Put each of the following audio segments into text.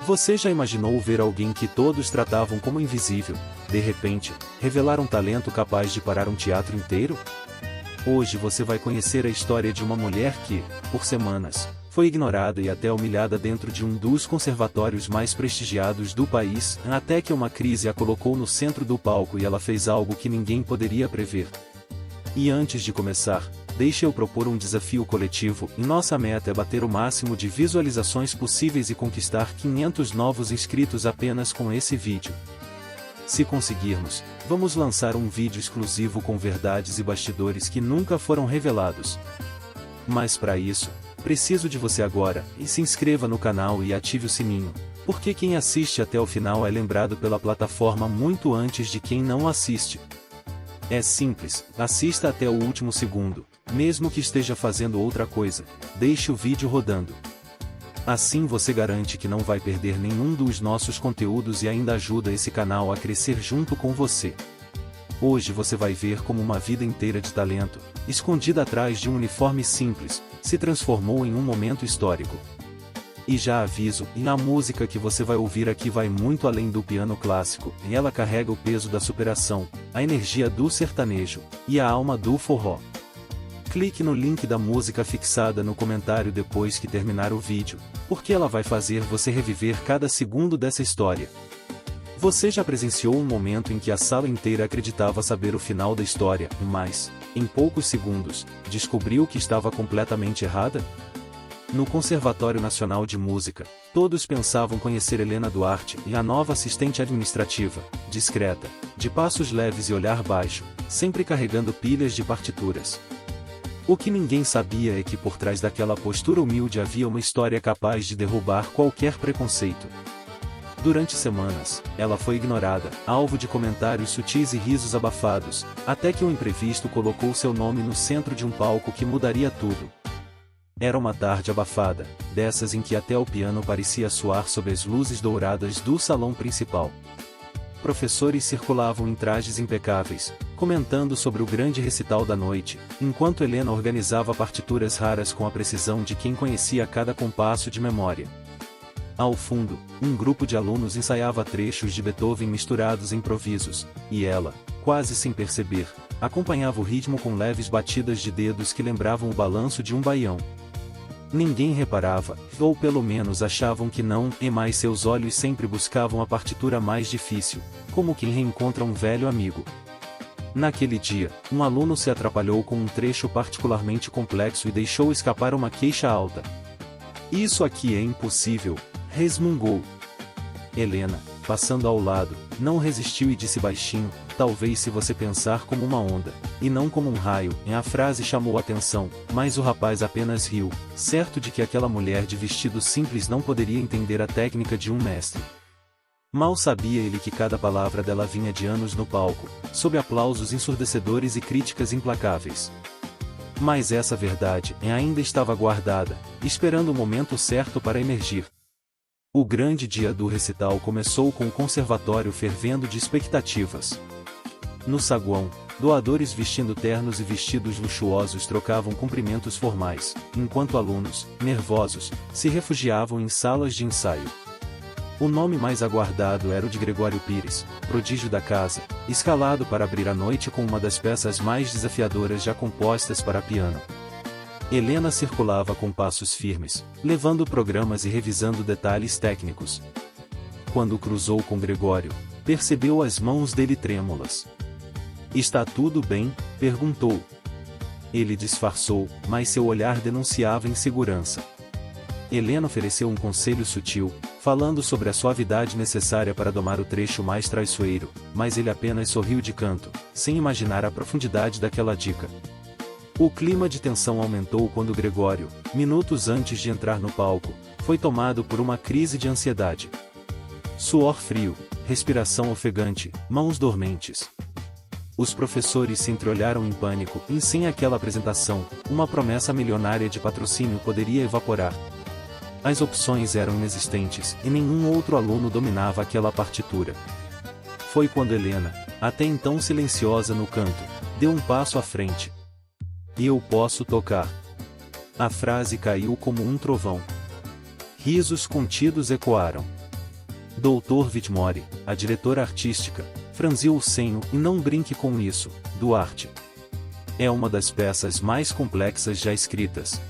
Você já imaginou ver alguém que todos tratavam como invisível, de repente, revelar um talento capaz de parar um teatro inteiro? Hoje você vai conhecer a história de uma mulher que, por semanas, foi ignorada e até humilhada dentro de um dos conservatórios mais prestigiados do país, até que uma crise a colocou no centro do palco e ela fez algo que ninguém poderia prever. E antes de começar, deixe eu propor um desafio coletivo, e nossa meta é bater o máximo de visualizações possíveis e conquistar 500 novos inscritos apenas com esse vídeo. Se conseguirmos, vamos lançar um vídeo exclusivo com verdades e bastidores que nunca foram revelados. Mas para isso, preciso de você agora, e se inscreva no canal e ative o sininho, porque quem assiste até o final é lembrado pela plataforma muito antes de quem não assiste. É simples, assista até o último segundo, mesmo que esteja fazendo outra coisa, deixe o vídeo rodando. Assim você garante que não vai perder nenhum dos nossos conteúdos e ainda ajuda esse canal a crescer junto com você. Hoje você vai ver como uma vida inteira de talento, escondida atrás de um uniforme simples, se transformou em um momento histórico. E já aviso, a música que você vai ouvir aqui vai muito além do piano clássico, e ela carrega o peso da superação, a energia do sertanejo, e a alma do forró. Clique no link da música fixada no comentário depois que terminar o vídeo, porque ela vai fazer você reviver cada segundo dessa história. Você já presenciou um momento em que a sala inteira acreditava saber o final da história, mas, em poucos segundos, descobriu que estava completamente errada? No Conservatório Nacional de Música, todos pensavam conhecer Helena Duarte, e a nova assistente administrativa, discreta, de passos leves e olhar baixo, sempre carregando pilhas de partituras. O que ninguém sabia é que por trás daquela postura humilde havia uma história capaz de derrubar qualquer preconceito. Durante semanas, ela foi ignorada, alvo de comentários sutis e risos abafados, até que um imprevisto colocou seu nome no centro de um palco que mudaria tudo. Era uma tarde abafada, dessas em que até o piano parecia soar sob as luzes douradas do salão principal. Professores circulavam em trajes impecáveis, comentando sobre o grande recital da noite, enquanto Helena organizava partituras raras com a precisão de quem conhecia cada compasso de memória. Ao fundo, um grupo de alunos ensaiava trechos de Beethoven misturados em improvisos, e ela, quase sem perceber, acompanhava o ritmo com leves batidas de dedos que lembravam o balanço de um baião. Ninguém reparava, ou pelo menos achavam que não, mas seus olhos sempre buscavam a partitura mais difícil, como quem reencontra um velho amigo. Naquele dia, um aluno se atrapalhou com um trecho particularmente complexo e deixou escapar uma queixa alta. "Isso aqui é impossível", resmungou. Helena, passando ao lado, não resistiu e disse baixinho: "Talvez se você pensar como uma onda, e não como um raio." A frase chamou a atenção, mas o rapaz apenas riu, certo de que aquela mulher de vestido simples não poderia entender a técnica de um mestre. Mal sabia ele que cada palavra dela vinha de anos no palco, sob aplausos ensurdecedores e críticas implacáveis. Mas essa verdade ainda estava guardada, esperando o momento certo para emergir. O grande dia do recital começou com o conservatório fervendo de expectativas. No saguão, doadores vestindo ternos e vestidos luxuosos trocavam cumprimentos formais, enquanto alunos, nervosos, se refugiavam em salas de ensaio. O nome mais aguardado era o de Gregório Pires, prodígio da casa, escalado para abrir a noite com uma das peças mais desafiadoras já compostas para piano. Helena circulava com passos firmes, levando programas e revisando detalhes técnicos. Quando cruzou com Gregório, percebeu as mãos dele trêmulas. "Está tudo bem?", perguntou. Ele disfarçou, mas seu olhar denunciava insegurança. Helena ofereceu um conselho sutil, falando sobre a suavidade necessária para domar o trecho mais traiçoeiro, mas ele apenas sorriu de canto, sem imaginar a profundidade daquela dica. O clima de tensão aumentou quando Gregório, minutos antes de entrar no palco, foi tomado por uma crise de ansiedade. Suor frio, respiração ofegante, mãos dormentes. Os professores se entreolharam em pânico, e sem aquela apresentação, uma promessa milionária de patrocínio poderia evaporar. As opções eram inexistentes, e nenhum outro aluno dominava aquela partitura. Foi quando Helena, até então silenciosa no canto, deu um passo à frente. "Eu posso tocar." A frase caiu como um trovão. Risos contidos ecoaram. Dr. Whitmore, a diretora artística, franziu o senho e não brinque com isso, Duarte. É uma das peças mais complexas já escritas.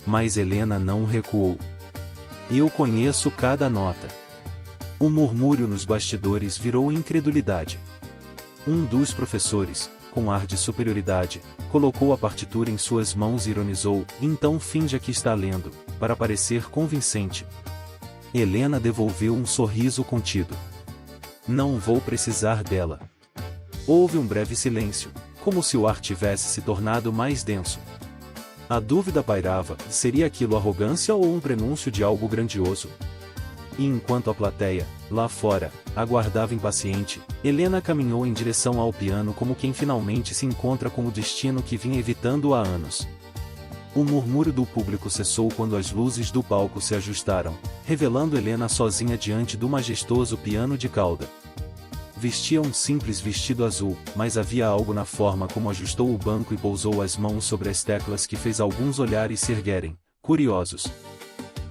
Mas Helena não recuou. Eu conheço cada nota. O murmúrio nos bastidores virou incredulidade. Um dos professores, com ar de superioridade, colocou a partitura em suas mãos e ironizou, então finja que está lendo, para parecer convincente. Helena devolveu um sorriso contido. Não vou precisar dela. Houve um breve silêncio, como se o ar tivesse se tornado mais denso. A dúvida pairava, seria aquilo arrogância ou um prenúncio de algo grandioso? E enquanto a plateia, lá fora, aguardava impaciente, Helena caminhou em direção ao piano como quem finalmente se encontra com o destino que vinha evitando há anos. O murmúrio do público cessou quando as luzes do palco se ajustaram, revelando Helena sozinha diante do majestoso piano de cauda. Vestia um simples vestido azul, mas havia algo na forma como ajustou o banco e pousou as mãos sobre as teclas que fez alguns olhares se erguerem, curiosos.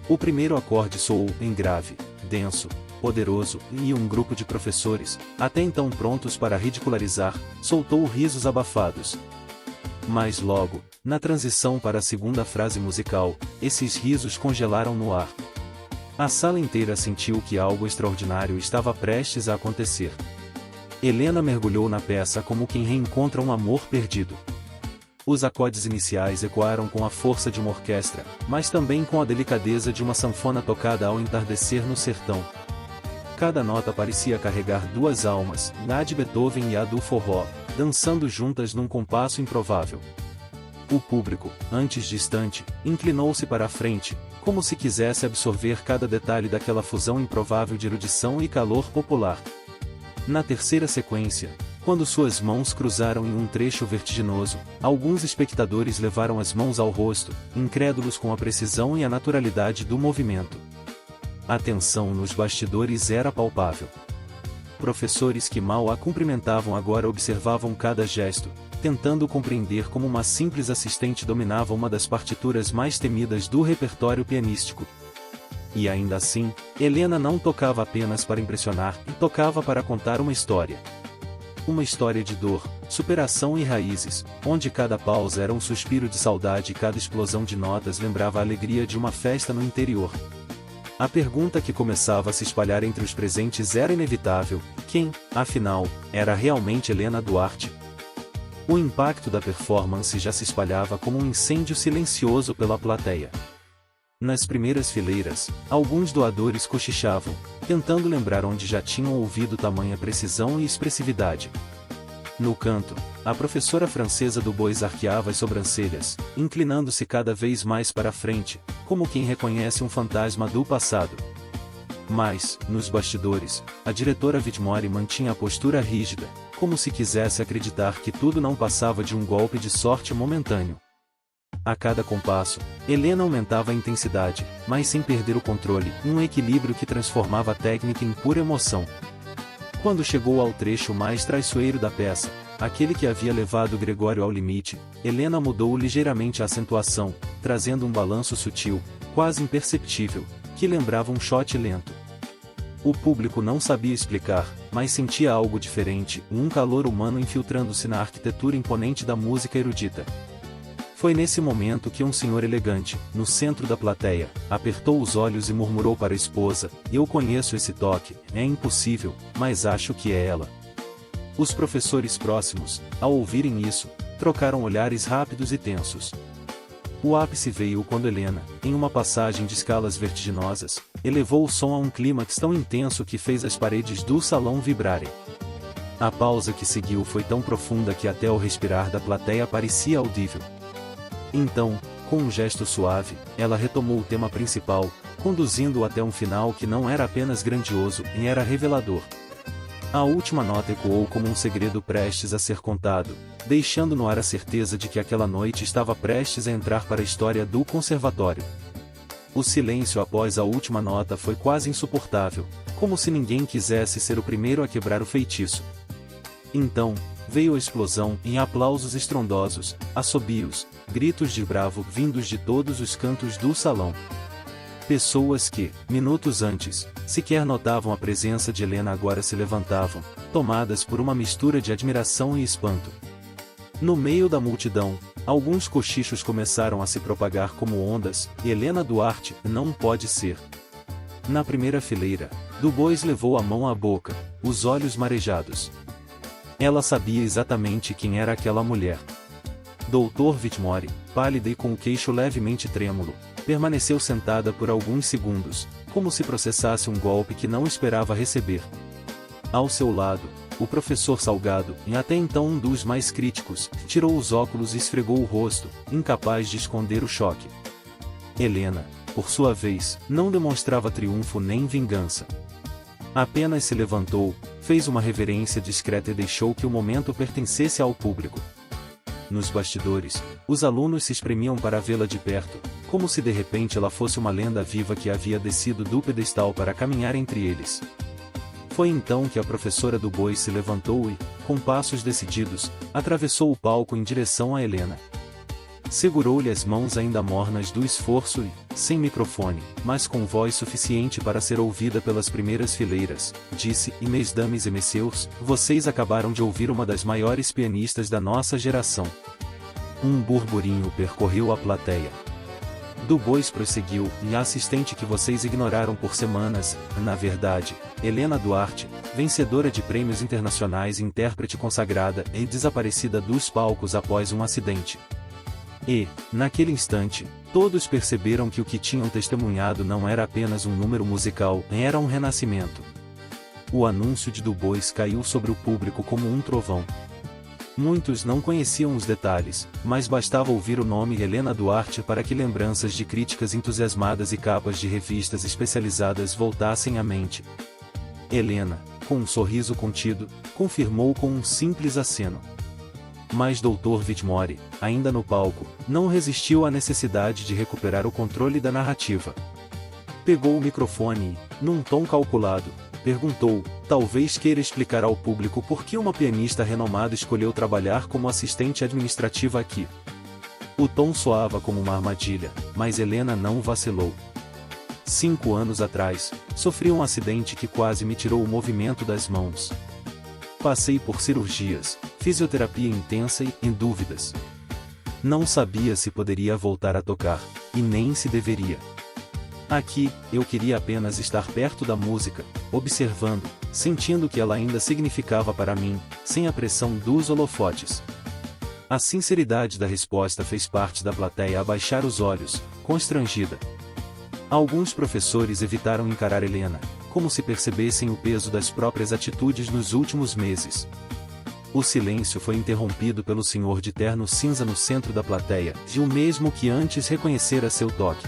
O primeiro acorde soou em grave, denso, poderoso, e um grupo de professores, até então prontos para ridicularizar, soltou risos abafados. Mas logo, na transição para a segunda frase musical, esses risos congelaram no ar. A sala inteira sentiu que algo extraordinário estava prestes a acontecer. Helena mergulhou na peça como quem reencontra um amor perdido. Os acordes iniciais ecoaram com a força de uma orquestra, mas também com a delicadeza de uma sanfona tocada ao entardecer no sertão. Cada nota parecia carregar duas almas, a de Beethoven e a do forró, dançando juntas num compasso improvável. O público, antes distante, inclinou-se para a frente, como se quisesse absorver cada detalhe daquela fusão improvável de erudição e calor popular. Na terceira sequência, quando suas mãos cruzaram em um trecho vertiginoso, alguns espectadores levaram as mãos ao rosto, incrédulos com a precisão e a naturalidade do movimento. A tensão nos bastidores era palpável. Professores que mal a cumprimentavam agora observavam cada gesto, tentando compreender como uma simples assistente dominava uma das partituras mais temidas do repertório pianístico. E ainda assim, Helena não tocava apenas para impressionar, tocava para contar uma história. Uma história de dor, superação e raízes, onde cada pausa era um suspiro de saudade e cada explosão de notas lembrava a alegria de uma festa no interior. A pergunta que começava a se espalhar entre os presentes era inevitável: quem, afinal, era realmente Helena Duarte? O impacto da performance já se espalhava como um incêndio silencioso pela plateia. Nas primeiras fileiras, alguns doadores cochichavam, tentando lembrar onde já tinham ouvido tamanha precisão e expressividade. No canto, a professora francesa do Bois arqueava as sobrancelhas, inclinando-se cada vez mais para a frente, como quem reconhece um fantasma do passado. Mas, nos bastidores, a diretora Whitmore mantinha a postura rígida, como se quisesse acreditar que tudo não passava de um golpe de sorte momentâneo. A cada compasso, Helena aumentava a intensidade, mas sem perder o controle, um equilíbrio que transformava a técnica em pura emoção. Quando chegou ao trecho mais traiçoeiro da peça, aquele que havia levado Gregório ao limite, Helena mudou ligeiramente a acentuação, trazendo um balanço sutil, quase imperceptível, que lembrava um shot lento. O público não sabia explicar, mas sentia algo diferente, um calor humano infiltrando-se na arquitetura imponente da música erudita. Foi nesse momento que um senhor elegante, no centro da plateia, apertou os olhos e murmurou para a esposa: "Eu conheço esse toque, é impossível, mas acho que é ela." Os professores próximos, ao ouvirem isso, trocaram olhares rápidos e tensos. O ápice veio quando Helena, em uma passagem de escalas vertiginosas, elevou o som a um clímax tão intenso que fez as paredes do salão vibrarem. A pausa que seguiu foi tão profunda que até o respirar da plateia parecia audível. Então, com um gesto suave, ela retomou o tema principal, conduzindo-o até um final que não era apenas grandioso, e era revelador. A última nota ecoou como um segredo prestes a ser contado, deixando no ar a certeza de que aquela noite estava prestes a entrar para a história do conservatório. O silêncio após a última nota foi quase insuportável, como se ninguém quisesse ser o primeiro a quebrar o feitiço. Então, veio a explosão em aplausos estrondosos, assobios, gritos de bravo vindos de todos os cantos do salão. Pessoas que, minutos antes, sequer notavam a presença de Helena agora se levantavam, tomadas por uma mistura de admiração e espanto. No meio da multidão, alguns cochichos começaram a se propagar como ondas, e Helena Duarte, não pode ser. Na primeira fileira, Du Bois levou a mão à boca, os olhos marejados. Ela sabia exatamente quem era aquela mulher. Dr. Whitmore, pálida e com o queixo levemente trêmulo, permaneceu sentada por alguns segundos, como se processasse um golpe que não esperava receber. Ao seu lado, o professor Salgado, e até então um dos mais críticos, tirou os óculos e esfregou o rosto, incapaz de esconder o choque. Helena, por sua vez, não demonstrava triunfo nem vingança. Apenas se levantou, fez uma reverência discreta e deixou que o momento pertencesse ao público. Nos bastidores, os alunos se espremiam para vê-la de perto, como se de repente ela fosse uma lenda viva que havia descido do pedestal para caminhar entre eles. Foi então que a professora Du Bois se levantou e, com passos decididos, atravessou o palco em direção a Helena. Segurou-lhe as mãos ainda mornas do esforço e, sem microfone, mas com voz suficiente para ser ouvida pelas primeiras fileiras, disse: Mesdames et messieurs, vocês acabaram de ouvir uma das maiores pianistas da nossa geração. Um burburinho percorreu a plateia. Du Bois prosseguiu: e a assistente que vocês ignoraram por semanas, na verdade, Helena Duarte, vencedora de prêmios internacionais e intérprete consagrada e desaparecida dos palcos após um acidente. E, naquele instante, todos perceberam que o que tinham testemunhado não era apenas um número musical, era um renascimento. O anúncio de Du Bois caiu sobre o público como um trovão. Muitos não conheciam os detalhes, mas bastava ouvir o nome Helena Duarte para que lembranças de críticas entusiasmadas e capas de revistas especializadas voltassem à mente. Helena, com um sorriso contido, confirmou com um simples aceno. Mas Dr. Whitmore, ainda no palco, não resistiu à necessidade de recuperar o controle da narrativa. Pegou o microfone e, num tom calculado, perguntou: talvez queira explicar ao público por que uma pianista renomada escolheu trabalhar como assistente administrativa aqui. O tom soava como uma armadilha, mas Helena não vacilou. 5 anos atrás, sofri um acidente que quase me tirou o movimento das mãos. Passei por cirurgias, fisioterapia intensa e, em dúvidas. Não sabia se poderia voltar a tocar, e nem se deveria. Aqui, eu queria apenas estar perto da música, observando, sentindo o que ela ainda significava para mim, sem a pressão dos holofotes. A sinceridade da resposta fez parte da plateia abaixar os olhos, constrangida. Alguns professores evitaram encarar Helena, como se percebessem o peso das próprias atitudes nos últimos meses. O silêncio foi interrompido pelo senhor de terno cinza no centro da plateia, e o mesmo que antes reconhecera seu toque.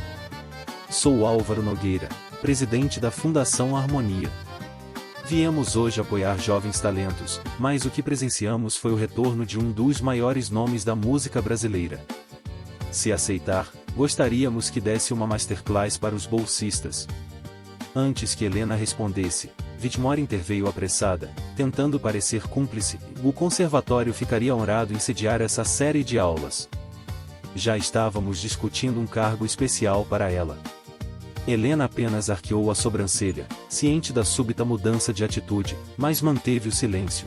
Sou Álvaro Nogueira, presidente da Fundação Harmonia. Viemos hoje apoiar jovens talentos, mas o que presenciamos foi o retorno de um dos maiores nomes da música brasileira. Se aceitar, gostaríamos que desse uma masterclass para os bolsistas. Antes que Helena respondesse, Whitmore interveio apressada, tentando parecer cúmplice. O conservatório ficaria honrado em sediar essa série de aulas. Já estávamos discutindo um cargo especial para ela. Helena apenas arqueou a sobrancelha, ciente da súbita mudança de atitude, mas manteve o silêncio.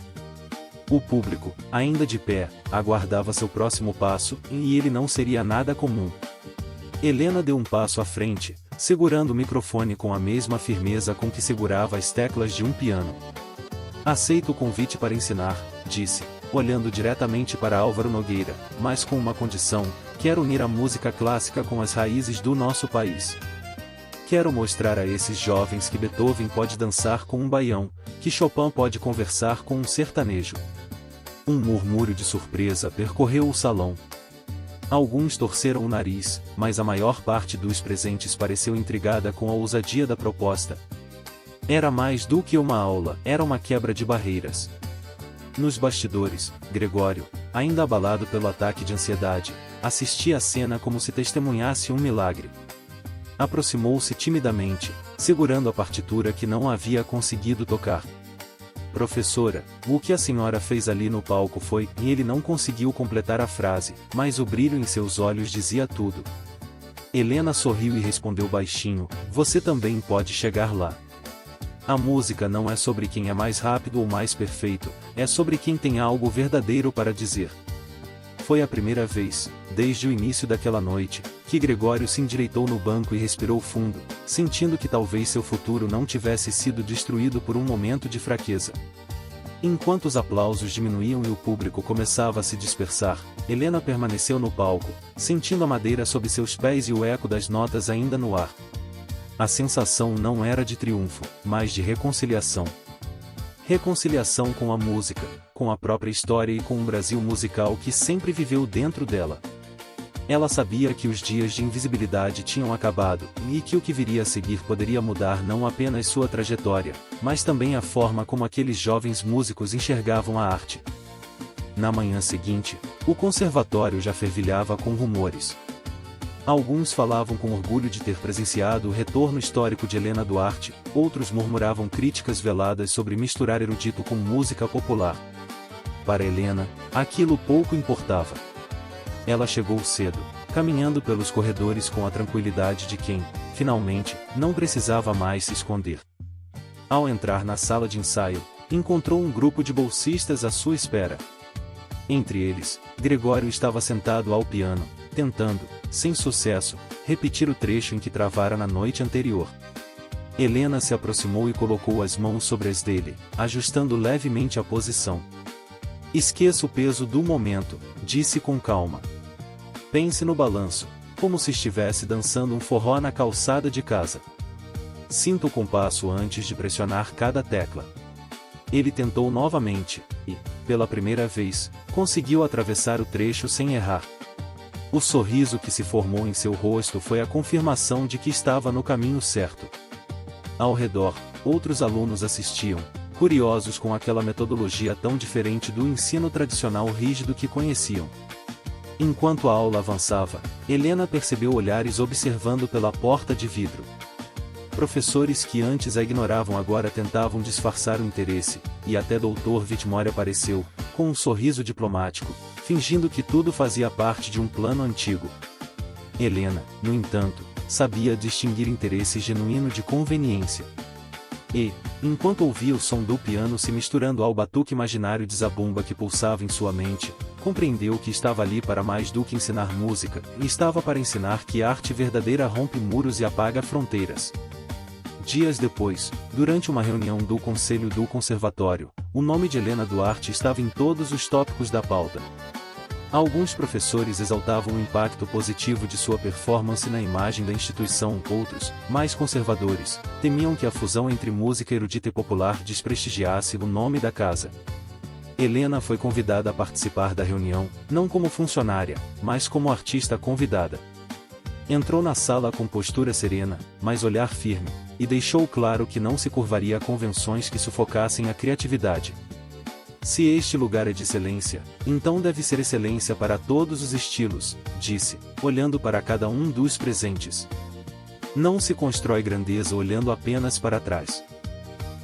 O público, ainda de pé, aguardava seu próximo passo, e ele não seria nada comum. Helena deu um passo à frente, segurando o microfone com a mesma firmeza com que segurava as teclas de um piano. Aceito o convite para ensinar, disse, olhando diretamente para Álvaro Nogueira, mas com uma condição: quero unir a música clássica com as raízes do nosso país. Quero mostrar a esses jovens que Beethoven pode dançar com um baião, que Chopin pode conversar com um sertanejo. Um murmúrio de surpresa percorreu o salão. Alguns torceram o nariz, mas a maior parte dos presentes pareceu intrigada com a ousadia da proposta. Era mais do que uma aula, era uma quebra de barreiras. Nos bastidores, Gregório, ainda abalado pelo ataque de ansiedade, assistia à cena como se testemunhasse um milagre. Aproximou-se timidamente, segurando a partitura que não havia conseguido tocar. Professora, o que a senhora fez ali no palco foi... E ele não conseguiu completar a frase, mas o brilho em seus olhos dizia tudo. Helena sorriu e respondeu baixinho: você também pode chegar lá. A música não é sobre quem é mais rápido ou mais perfeito, é sobre quem tem algo verdadeiro para dizer. Foi a primeira vez, desde o início daquela noite, que Gregório se endireitou no banco e respirou fundo, sentindo que talvez seu futuro não tivesse sido destruído por um momento de fraqueza. Enquanto os aplausos diminuíam e o público começava a se dispersar, Helena permaneceu no palco, sentindo a madeira sob seus pés e o eco das notas ainda no ar. A sensação não era de triunfo, mas de reconciliação. Reconciliação com a música, com a própria história e com um Brasil musical que sempre viveu dentro dela. Ela sabia que os dias de invisibilidade tinham acabado, e que o que viria a seguir poderia mudar não apenas sua trajetória, mas também a forma como aqueles jovens músicos enxergavam a arte. Na manhã seguinte, o conservatório já fervilhava com rumores. Alguns falavam com orgulho de ter presenciado o retorno histórico de Helena Duarte, outros murmuravam críticas veladas sobre misturar erudito com música popular. Para Helena, aquilo pouco importava. Ela chegou cedo, caminhando pelos corredores com a tranquilidade de quem, finalmente, não precisava mais se esconder. Ao entrar na sala de ensaio, encontrou um grupo de bolsistas à sua espera. Entre eles, Gregório estava sentado ao piano, tentando, sem sucesso, repetir o trecho em que travara na noite anterior. Helena se aproximou e colocou as mãos sobre as dele, ajustando levemente a posição. Esqueça o peso do momento, disse com calma. Pense no balanço, como se estivesse dançando um forró na calçada de casa. Sinta o compasso antes de pressionar cada tecla. Ele tentou novamente, e, pela primeira vez, conseguiu atravessar o trecho sem errar. O sorriso que se formou em seu rosto foi a confirmação de que estava no caminho certo. Ao redor, outros alunos assistiam, curiosos com aquela metodologia tão diferente do ensino tradicional rígido que conheciam. Enquanto a aula avançava, Helena percebeu olhares observando pela porta de vidro. Professores que antes a ignoravam agora tentavam disfarçar o interesse, e até Dr. Whitmore apareceu, com um sorriso diplomático, fingindo que tudo fazia parte de um plano antigo. Helena, no entanto, sabia distinguir interesse genuíno de conveniência. E, enquanto ouvia o som do piano se misturando ao batuque imaginário de zabumba que pulsava em sua mente, compreendeu que estava ali para mais do que ensinar música, e estava para ensinar que a arte verdadeira rompe muros e apaga fronteiras. Dias depois, durante uma reunião do Conselho do Conservatório, o nome de Helena Duarte estava em todos os tópicos da pauta. Alguns professores exaltavam o impacto positivo de sua performance na imagem da instituição, outros, mais conservadores, temiam que a fusão entre música erudita e popular desprestigiasse o nome da casa. Helena foi convidada a participar da reunião, não como funcionária, mas como artista convidada. Entrou na sala com postura serena, mas olhar firme, e deixou claro que não se curvaria a convenções que sufocassem a criatividade. Se este lugar é de excelência, então deve ser excelência para todos os estilos, disse, olhando para cada um dos presentes. Não se constrói grandeza olhando apenas para trás.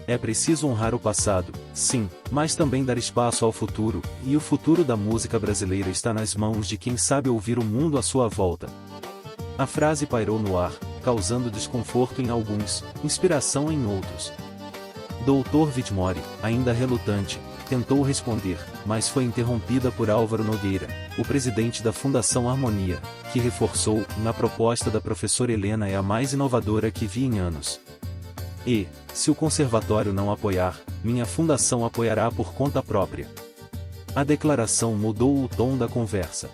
É preciso honrar o passado, sim, mas também dar espaço ao futuro, e o futuro da música brasileira está nas mãos de quem sabe ouvir o mundo à sua volta. A frase pairou no ar, causando desconforto em alguns, inspiração em outros. Dr. Whitmore, ainda relutante, tentou responder, mas foi interrompida por Álvaro Nogueira, o presidente da Fundação Harmonia, que reforçou: na proposta da professora Helena é a mais inovadora que vi em anos. E, se o conservatório não apoiar, minha fundação apoiará por conta própria. A declaração mudou o tom da conversa.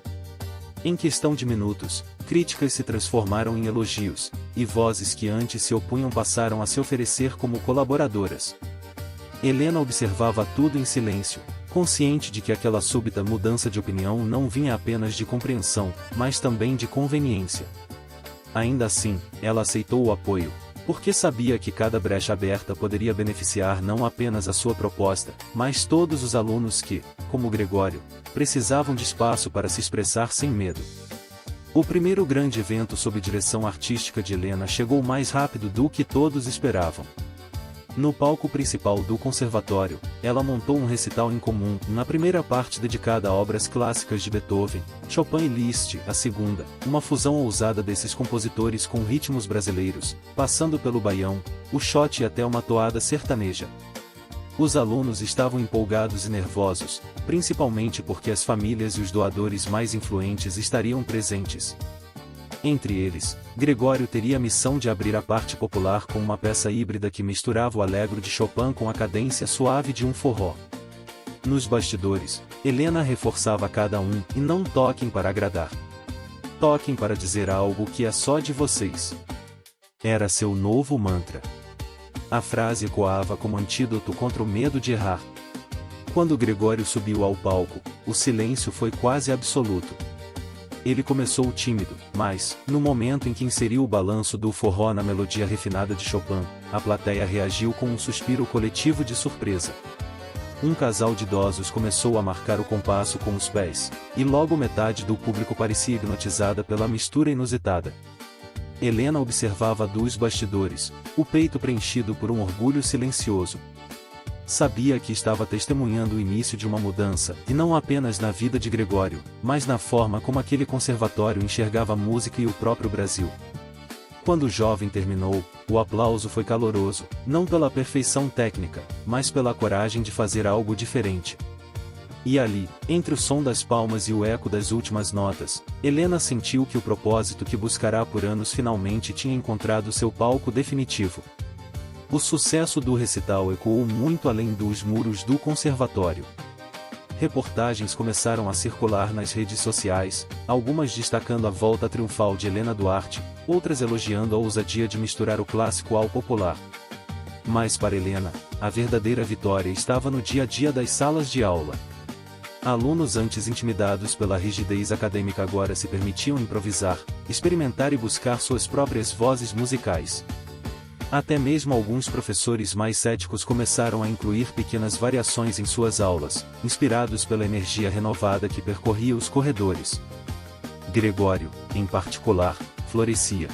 Em questão de minutos, críticas se transformaram em elogios, e vozes que antes se opunham passaram a se oferecer como colaboradoras. Helena observava tudo em silêncio, consciente de que aquela súbita mudança de opinião não vinha apenas de compreensão, mas também de conveniência. Ainda assim, ela aceitou o apoio, porque sabia que cada brecha aberta poderia beneficiar não apenas a sua proposta, mas todos os alunos que, como Gregório, precisavam de espaço para se expressar sem medo. O primeiro grande evento sob direção artística de Helena chegou mais rápido do que todos esperavam. No palco principal do conservatório, ela montou um recital em comum, na primeira parte dedicada a obras clássicas de Beethoven, Chopin e Liszt, a segunda, uma fusão ousada desses compositores com ritmos brasileiros, passando pelo baião, o shot e até uma toada sertaneja. Os alunos estavam empolgados e nervosos, principalmente porque as famílias e os doadores mais influentes estariam presentes. Entre eles, Gregório teria a missão de abrir a parte popular com uma peça híbrida que misturava o allegro de Chopin com a cadência suave de um forró. Nos bastidores, Helena reforçava a cada um: e não toquem para agradar. Toquem para dizer algo que é só de vocês. Era seu novo mantra. A frase ecoava como antídoto contra o medo de errar. Quando Gregório subiu ao palco, o silêncio foi quase absoluto. Ele começou tímido, mas, no momento em que inseriu o balanço do forró na melodia refinada de Chopin, a plateia reagiu com um suspiro coletivo de surpresa. Um casal de idosos começou a marcar o compasso com os pés, e logo metade do público parecia hipnotizada pela mistura inusitada. Helena observava dos bastidores, o peito preenchido por um orgulho silencioso. Sabia que estava testemunhando o início de uma mudança, e não apenas na vida de Gregório, mas na forma como aquele conservatório enxergava a música e o próprio Brasil. Quando o jovem terminou, o aplauso foi caloroso, não pela perfeição técnica, mas pela coragem de fazer algo diferente. E ali, entre o som das palmas e o eco das últimas notas, Helena sentiu que o propósito que buscará por anos finalmente tinha encontrado seu palco definitivo. O sucesso do recital ecoou muito além dos muros do conservatório. Reportagens começaram a circular nas redes sociais, algumas destacando a volta triunfal de Helena Duarte, outras elogiando a ousadia de misturar o clássico ao popular. Mas para Helena, a verdadeira vitória estava no dia a dia das salas de aula. Alunos antes intimidados pela rigidez acadêmica agora se permitiam improvisar, experimentar e buscar suas próprias vozes musicais. Até mesmo alguns professores mais céticos começaram a incluir pequenas variações em suas aulas, inspirados pela energia renovada que percorria os corredores. Gregório, em particular, florescia.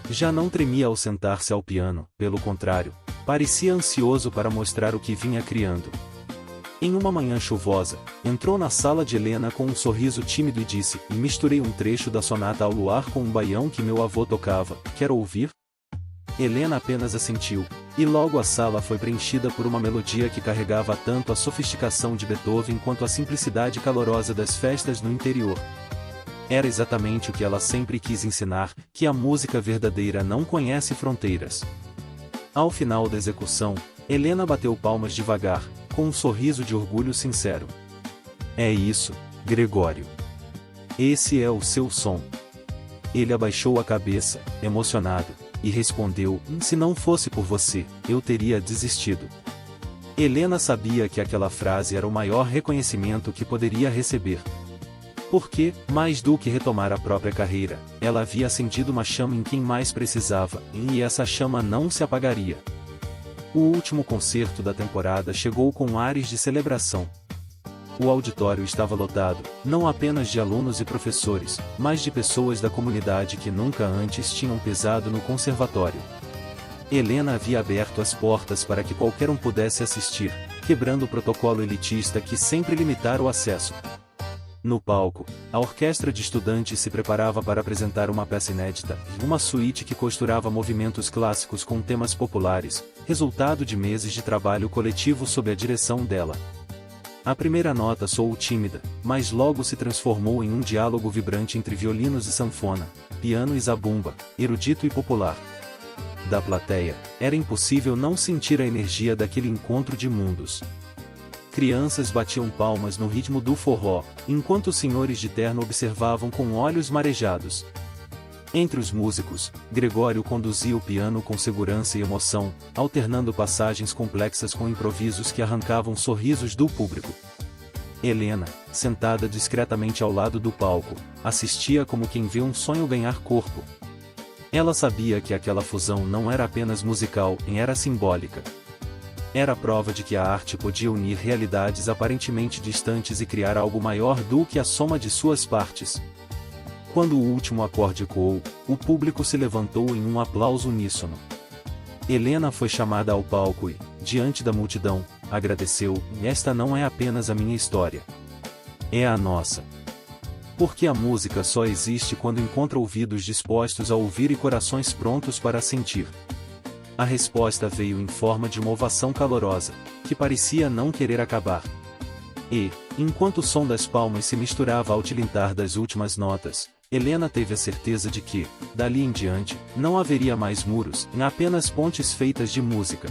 Já não tremia ao sentar-se ao piano, pelo contrário, parecia ansioso para mostrar o que vinha criando. Em uma manhã chuvosa, entrou na sala de Helena com um sorriso tímido e disse: "Misturei um trecho da sonata ao luar com um baião que meu avô tocava, quer ouvir?" Helena apenas assentiu, e logo a sala foi preenchida por uma melodia que carregava tanto a sofisticação de Beethoven quanto a simplicidade calorosa das festas no interior. Era exatamente o que ela sempre quis ensinar, que a música verdadeira não conhece fronteiras. Ao final da execução, Helena bateu palmas devagar, com um sorriso de orgulho sincero. "É isso, Gregório. Esse é o seu som." Ele abaixou a cabeça, emocionado, e respondeu: "Se não fosse por você, eu teria desistido." Helena sabia que aquela frase era o maior reconhecimento que poderia receber. Porque, mais do que retomar a própria carreira, ela havia acendido uma chama em quem mais precisava, e essa chama não se apagaria. O último concerto da temporada chegou com ares de celebração. O auditório estava lotado, não apenas de alunos e professores, mas de pessoas da comunidade que nunca antes tinham pisado no conservatório. Helena havia aberto as portas para que qualquer um pudesse assistir, quebrando o protocolo elitista que sempre limitara o acesso. No palco, a orquestra de estudantes se preparava para apresentar uma peça inédita, uma suíte que costurava movimentos clássicos com temas populares, resultado de meses de trabalho coletivo sob a direção dela. A primeira nota soou tímida, mas logo se transformou em um diálogo vibrante entre violinos e sanfona, piano e zabumba, erudito e popular. Da plateia, era impossível não sentir a energia daquele encontro de mundos. Crianças batiam palmas no ritmo do forró, enquanto os senhores de terno observavam com olhos marejados. Entre os músicos, Gregório conduzia o piano com segurança e emoção, alternando passagens complexas com improvisos que arrancavam sorrisos do público. Helena, sentada discretamente ao lado do palco, assistia como quem vê um sonho ganhar corpo. Ela sabia que aquela fusão não era apenas musical, era simbólica. Era a prova de que a arte podia unir realidades aparentemente distantes e criar algo maior do que a soma de suas partes. Quando o último acorde ecoou, o público se levantou em um aplauso uníssono. Helena foi chamada ao palco e, diante da multidão, agradeceu: esta não é apenas a minha história. É a nossa. Porque a música só existe quando encontra ouvidos dispostos a ouvir e corações prontos para sentir. A resposta veio em forma de uma ovação calorosa, que parecia não querer acabar. E, enquanto o som das palmas se misturava ao tilintar das últimas notas, Helena teve a certeza de que, dali em diante, não haveria mais muros, apenas pontes feitas de música.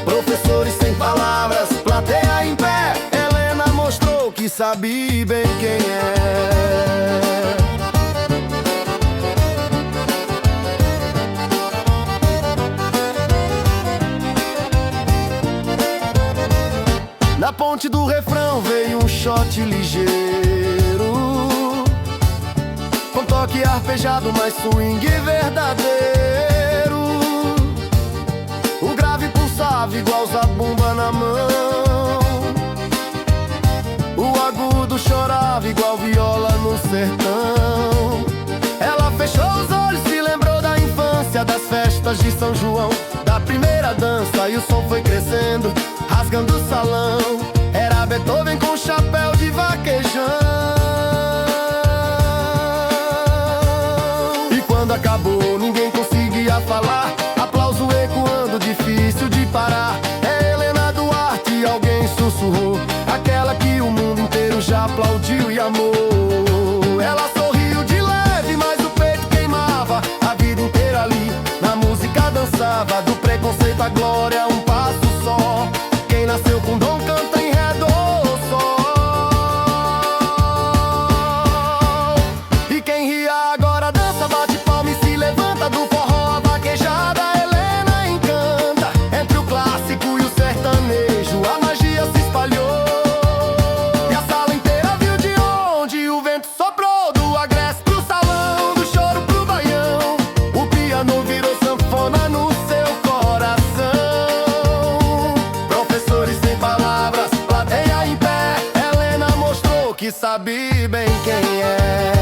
Professores sem palavras, plateia em pé, Helena mostrou que sabe bem quem é. Na ponte do refrão veio um shot ligeiro, com toque arpejado, mas swing verdadeiro. O grave pulsava igual zabumba na mão, o agudo chorava igual viola no sertão. Ela fechou os olhos, se lembrou da infância, das festas de São João, da primeira dança, e o som foi crescendo, rasgando o salão. Era Beethoven com chapéu de vaquejão. E quando acabou, ninguém conseguia falar, aplauso ecoando, difícil de parar. É Helena Duarte, alguém sussurrou, aquela que o mundo inteiro já aplaudiu e amou. Ela sorriu de leve, mas o peito queimava, a vida inteira ali, na música dançava, do preconceito à glória, um passo só. Quem nasceu com dom canta em ré, dó, sol. E quem ria agora dança, bate palma e se levanta do forró, a vaquejada. Helena encanta, entre o clássico e o sertanejo, a magia se espalhou. E a sala inteira viu de onde o vento soprou, do agreste pro salão, do choro pro baião. O piano virou sanfona no seu coração. Professores sem palavras, plateia em pé, Helena mostrou que sabe bem quem é.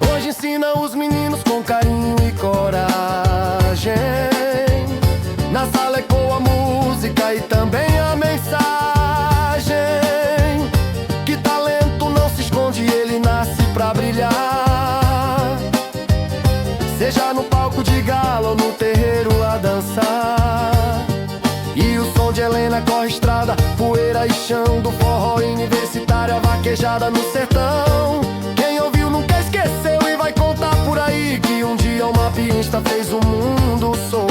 Hoje ensina os meninos com carinho e coragem. Na sala ecoa a música e também a mensagem. Que talento não se esconde, ele nasce pra brilhar. Seja no palco de gala ou no terreiro a dançar. E o som de Helena corre estrada, poeira e chão, do forró universitário, a vaquejada no sertão. Quem ouviu nunca esqueceu e vai contar por aí que um dia uma pista fez o mundo sorrir.